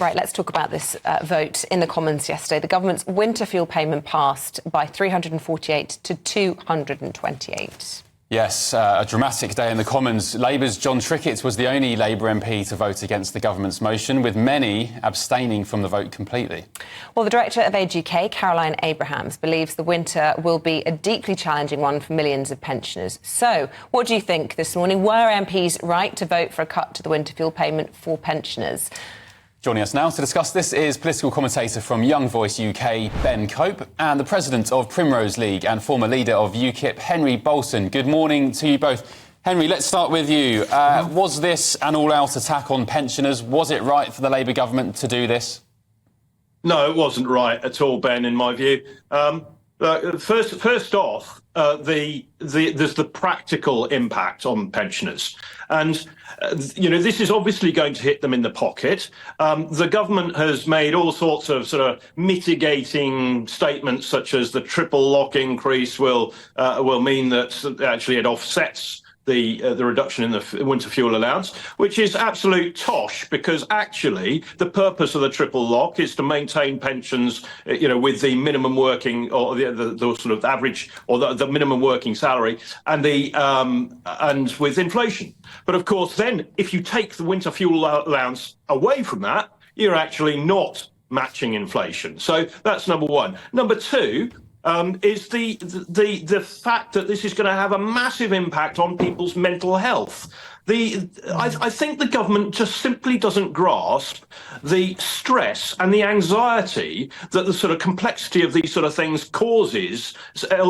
Right, let's talk about this vote in the Commons yesterday. The government's winter fuel payment passed by 348 to 228. Yes, a dramatic day in the Commons. Labour's John Trickett was the only Labour MP to vote against the government's motion, with many abstaining from the vote completely. Well, the director of Age UK, Caroline Abrahams, believes the winter will be a deeply challenging one for millions of pensioners. So, what do you think this morning? Were MPs right to vote for a cut to the winter fuel payment for pensioners? Joining us now to discuss this is political commentator from Young Voice UK, Ben Cope, and the president of Primrose League and former leader of UKIP, Henry Bolton. Good morning to you both. Henry, let's start with you. Was this an all-out attack on pensioners? Was it right for the Labour government to do this? No, it wasn't right at all, Ben, in my view. First off, there's the practical impact on pensioners. And, this is obviously going to hit them in the pocket. The government has made all sorts of sort of mitigating statements, such as the triple lock increase will mean that actually it offsets the reduction in the winter fuel allowance, which is absolute tosh, because actually the purpose of the triple lock is to maintain pensions, with the minimum working or the sort of average or the minimum working salary and with inflation. But of course, then if you take the winter fuel allowance away from that, you're actually not matching inflation. So that's number one. Number two, is the fact that this is going to have a massive impact on people's mental health. I think the government just simply doesn't grasp the stress and the anxiety that the sort of complexity of these sort of things causes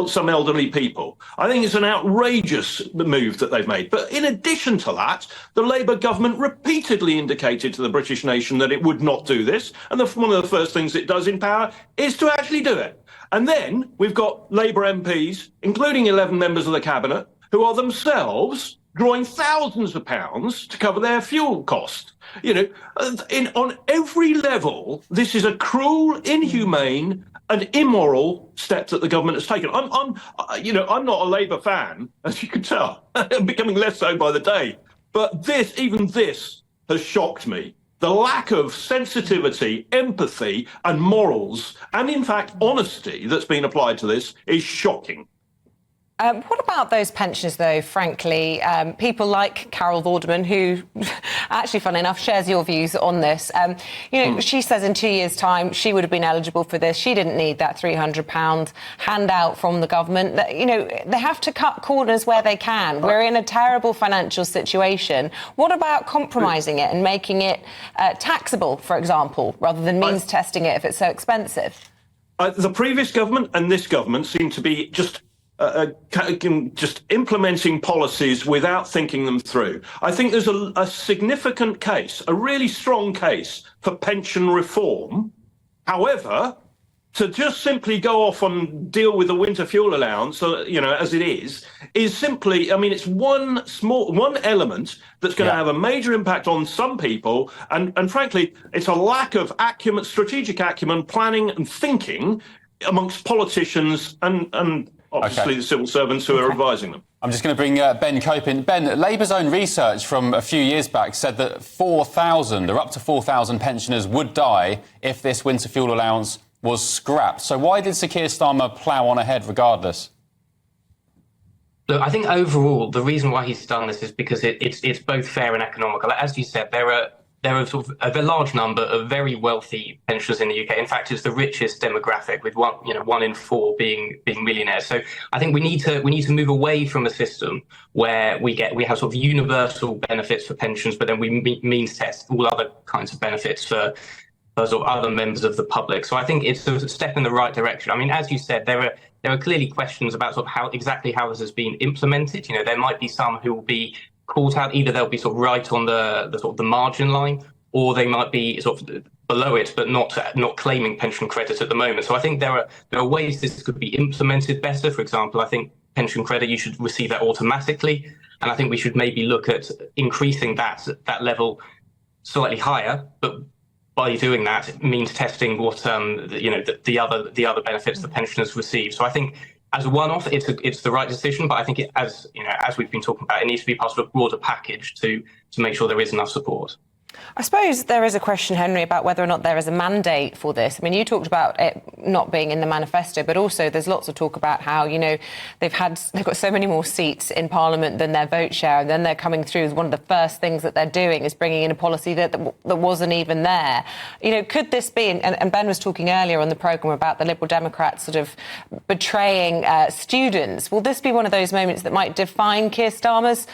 some elderly people. I think it's an outrageous move that they've made. But in addition to that, the Labour government repeatedly indicated to the British nation that it would not do this. And one of the first things it does in power is to actually do it. And then we've got Labour MPs, including 11 members of the cabinet, who are themselves drawing thousands of pounds to cover their fuel cost. On every level, this is a cruel, inhumane and immoral step that the government has taken. I'm not a Labour fan, as you can tell. I'm becoming less so by the day. But even this has shocked me. The lack of sensitivity, empathy and morals, and in fact honesty that's been applied to this is shocking. What about those pensioners, though, frankly? People like Carol Vorderman, who actually, funnily enough, shares your views on this. She says in 2 years' time she would have been eligible for this. She didn't need that £300 handout from the government. They have to cut corners where they can. We're in a terrible financial situation. What about compromising it and making it taxable, for example, rather than means testing it if it's so expensive? The previous government and this government seem to be just implementing policies without thinking them through. I think there's a significant case, a really strong case for pension reform. However, to just simply go off and deal with the winter fuel allowance, as it is simply, it's one element that's going to have a major impact on some people. And frankly, it's a lack of acumen, strategic acumen, planning and thinking amongst politicians and obviously the civil servants who are advising them. I'm just going to bring Ben Cope in. Ben, Labour's own research from a few years back said that 4,000 or up to 4,000 pensioners would die if this winter fuel allowance was scrapped. So why did Sir Keir Starmer plough on ahead regardless? Look, I think overall the reason why he's done this is because it's both fair and economical. As you said, there are sort of a large number of very wealthy pensioners in the UK. In fact, it's the richest demographic, with one in four being millionaires. So I think we need to move away from a system where we have sort of universal benefits for pensions, but then we means test all other kinds of benefits for sort of other members of the public. So I think it's a step in the right direction. I mean, as you said, there are clearly questions about sort of how this has been implemented. There might be some who will be caught out. Either they'll be sort of right on the sort of the margin line, or they might be sort of below it, but not claiming pension credit at the moment. So I think there are ways this could be implemented better. For example, I think pension credit, you should receive that automatically, and I think we should maybe look at increasing that level slightly higher. But by doing that, it means testing what the other benefits the pensioners receive. So I think, as a one-off, it's the right decision, but I think as we've been talking about, it needs to be part of a broader package to make sure there is enough support. I suppose there is a question, Henry, about whether or not there is a mandate for this. I mean, you talked about it not being in the manifesto, but also there's lots of talk about how, they've got so many more seats in Parliament than their vote share, and then they're coming through as one of the first things that they're doing is bringing in a policy that wasn't even there. Could this be, and Ben was talking earlier on the programme about the Liberal Democrats sort of betraying students. Will this be one of those moments that might define Keir Starmer's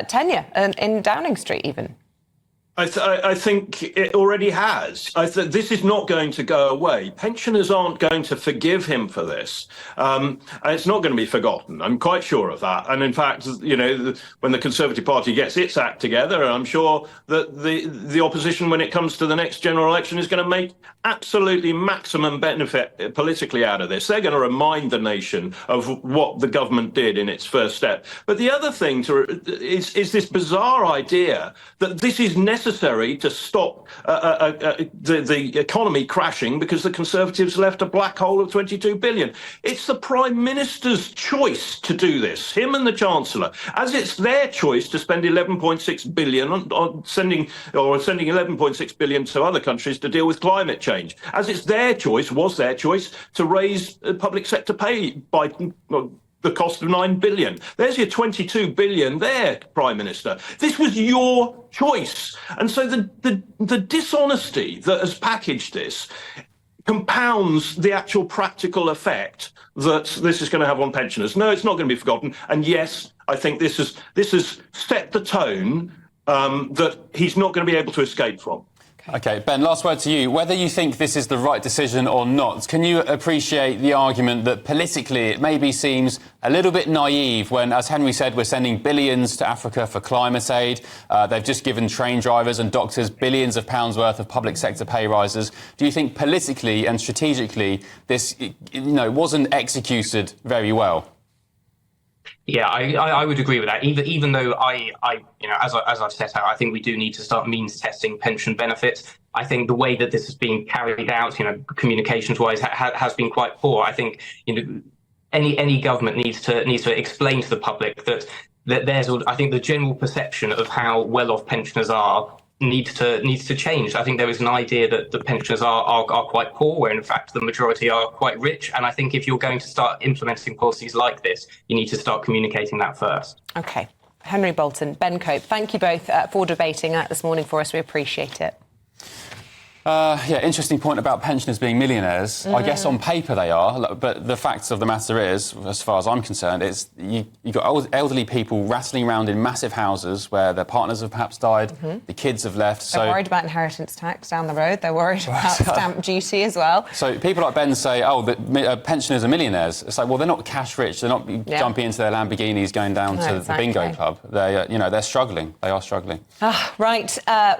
tenure in Downing Street even? I think it already has. This is not going to go away. Pensioners aren't going to forgive him for this. It's not going to be forgotten. I'm quite sure of that. And in fact, when the Conservative Party gets its act together, I'm sure that the opposition, when it comes to the next general election, is going to make absolutely maximum benefit politically out of this. They're going to remind the nation of what the government did in its first step. But the other thing is this bizarre idea that this is necessary to stop the economy crashing because the Conservatives left a black hole of 22 billion. It's the Prime Minister's choice to do this, him and the Chancellor, as it's their choice to spend 11.6 billion on sending 11.6 billion to other countries to deal with climate change, as it's their choice, to raise public sector pay by the cost of 9 billion. There's your 22 billion there, Prime Minister. This was your choice. And so the dishonesty that has packaged this compounds the actual practical effect that this is going to have on pensioners. No, it's not going to be forgotten. And yes, I think this has set the tone that he's not going to be able to escape from. OK, Ben, last word to you. Whether you think this is the right decision or not, can you appreciate the argument that politically it maybe seems a little bit naive when, as Henry said, we're sending billions to Africa for climate aid. They've just given train drivers and doctors billions of pounds worth of public sector pay rises. Do you think politically and strategically this, wasn't executed very well? Yeah, I would agree with that. Even though as I've set out, I think we do need to start means testing pension benefits. I think the way that this is being carried out, communications-wise, has been quite poor. I think any government needs to explain to the public that there's. I think the general perception of how well-off pensioners are needs to change. I think there is an idea that the pensioners are quite poor, where in fact the majority are quite rich. And I think if you're going to start implementing policies like this, you need to start communicating that first. OK. Henry Bolton, Ben Cope, thank you both for debating that this morning for us. We appreciate it. Interesting point about pensioners being millionaires. I guess on paper they are, but the fact of the matter is, as far as I'm concerned, is you've got elderly people rattling around in massive houses where their partners have perhaps died, the kids have left. They're worried about inheritance tax down the road. They're worried about stamp duty as well. So people like Ben say, pensioners are millionaires. It's like, well, they're not cash rich. They're not jumping into their Lamborghinis going down to the bingo club. They're struggling. They are struggling. Right.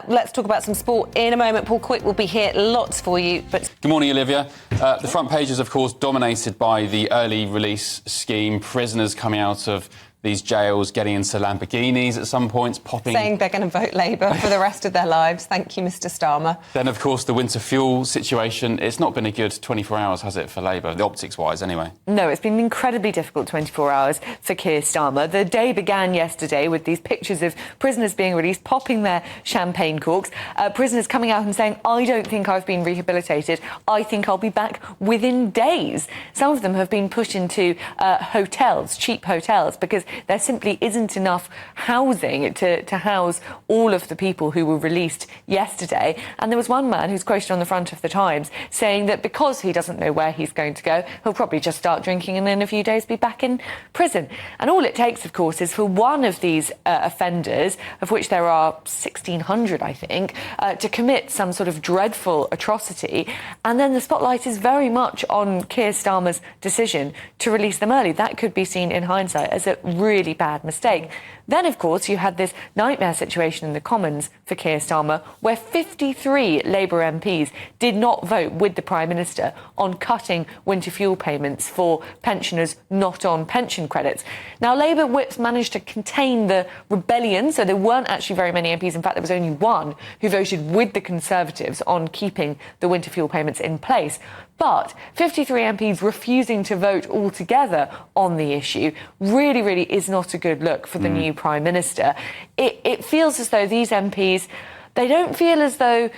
Let's talk about some sport in a moment. Paul Quick will be here, lots for you. But good morning, Olivia. The front page is, of course, dominated by the early release scheme. Prisoners coming out of these jails, getting into Lamborghinis at some points, saying they're going to vote Labour for the rest of their lives. Thank you, Mr Starmer. Then, of course, the winter fuel situation. It's not been a good 24 hours, has it, for Labour, the optics-wise, anyway? No, it's been an incredibly difficult 24 hours for Keir Starmer. The day began yesterday with these pictures of prisoners being released, popping their champagne corks, prisoners coming out and saying, I don't think I've been rehabilitated. I think I'll be back within days. Some of them have been put into hotels, cheap hotels, because there simply isn't enough housing to house all of the people who were released yesterday. And there was one man who's quoted on the front of the Times saying that because he doesn't know where he's going to go, he'll probably just start drinking and in a few days be back in prison. And all it takes, of course, is for one of these offenders, of which there are 1,600, I think, to commit some sort of dreadful atrocity. And then the spotlight is very much on Keir Starmer's decision to release them early. That could be seen in hindsight as a really bad mistake. Then, of course, you had this nightmare situation in the Commons for Keir Starmer, where 53 Labour MPs did not vote with the Prime Minister on cutting winter fuel payments for pensioners not on pension credits. Now, Labour whips managed to contain the rebellion, so there weren't actually very many MPs. In fact, there was only one who voted with the Conservatives on keeping the winter fuel payments in place. But 53 MPs refusing to vote altogether on the issue really is not a good look for the new Prime Minister. It feels as though these MPs, they don't feel as though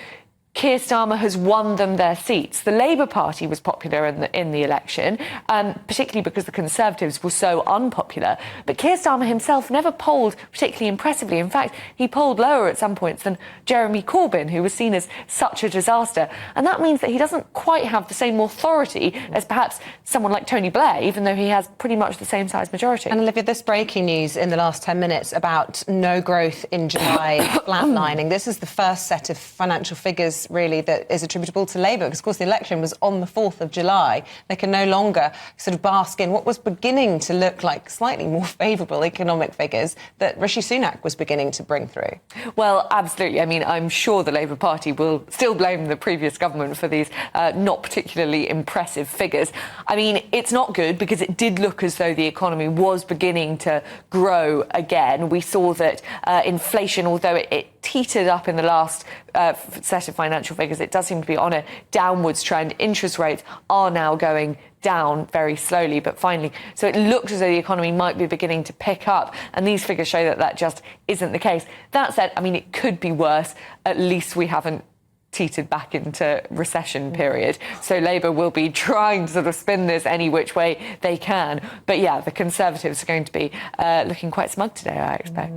Keir Starmer has won them their seats. The Labour Party was popular in the election, particularly because the Conservatives were so unpopular. But Keir Starmer himself never polled particularly impressively. In fact, he polled lower at some points than Jeremy Corbyn, who was seen as such a disaster. And that means that he doesn't quite have the same authority as perhaps someone like Tony Blair, even though he has pretty much the same size majority. And Olivia, this breaking news in the last 10 minutes about no growth in July flatlining. This is the first set of financial figures really that is attributable to Labour, because of course the election was on the 4th of July. They can no longer sort of bask in what was beginning to look like slightly more favourable economic figures that Rishi Sunak was beginning to bring through. Well, absolutely. I mean, I'm sure the Labour Party will still blame the previous government for these not particularly impressive figures. I mean, it's not good because it did look as though the economy was beginning to grow again. We saw that inflation, although it teetered up in the last set of financial figures, it does seem to be on a downwards trend. Interest rates are now going down very slowly, but finally. So it looks as though the economy might be beginning to pick up, and these figures show that that just isn't the case. That said, I mean, it could be worse. At least we haven't teetered back into recession period. So Labour will be trying to sort of spin this any which way they can. But yeah, the Conservatives are going to be looking quite smug today, I expect.